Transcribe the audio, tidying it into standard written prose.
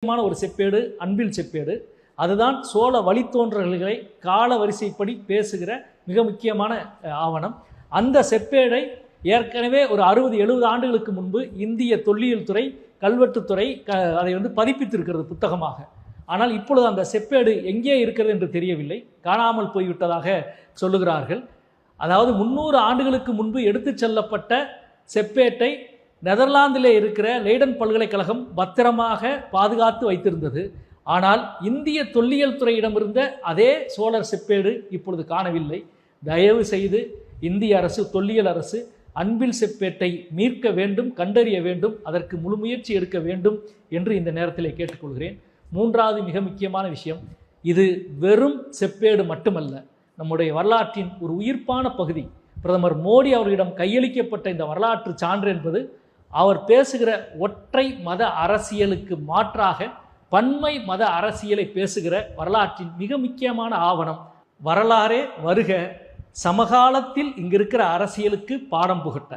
ஒரு செப்பேடு அன்பில் செப்பேடு. அதுதான் சோழ வழித்தோன்றல்களை கால வரிசைப்படி பேசுகிற மிக முக்கியமான ஆவணம். அந்த செப்பேடை ஏற்கனவே ஒரு 60-70 ஆண்டுகளுக்கு முன்பு இந்திய தொல்லியல் துறை கல்வெட்டுத்துறை அதை பதிப்பித்திருக்கிறது புத்தகமாக. ஆனால் இப்பொழுது அந்த செப்பேடு எங்கே இருக்கிறது என்று தெரியவில்லை, காணாமல் போய்விட்டதாக சொல்லுகிறார்கள். அதாவது 300 ஆண்டுகளுக்கு முன்பு எடுத்துச் செல்லப்பட்ட செப்பேட்டை நெதர்லாந்திலே இருக்கிற லெய்டன் பல்கலைக்கழகம் பத்திரமாக பாதுகாத்து வைத்திருந்தது. ஆனால் இந்திய தொல்லியல் துறையிடமிருந்த அதே சோழர் செப்பேடு இப்பொழுது காணவில்லை. தயவு செய்து இந்திய அரசு, தொல்லியல் அரசு அன்பில் செப்பேட்டை மீட்க வேண்டும், கண்டறிய வேண்டும், அதற்கு முழு முயற்சி எடுக்க வேண்டும் என்று இந்த நேரத்திலே கேட்டுக்கொள்கிறேன். மூன்றாவது மிக முக்கியமான விஷயம், இது வெறும் செப்பேடு மட்டுமல்ல, நம்முடைய வரலாற்றின் ஒரு உயிர்ப்பான பகுதி. பிரதமர் மோடி அவர்களிடம் கையளிக்கப்பட்ட இந்த வரலாற்று சான்று என்பது அவர் பேசுகிற ஒற்றை மத அரசியலுக்கு மாற்றாக பன்மை மத அரசியலை பேசுகிற வரலாற்றின் மிக முக்கியமான ஆவணம். வரலாறே வருக, சமகாலத்தில் இங்கிருக்கிற அரசியலுக்கு பாடம் புகட்ட.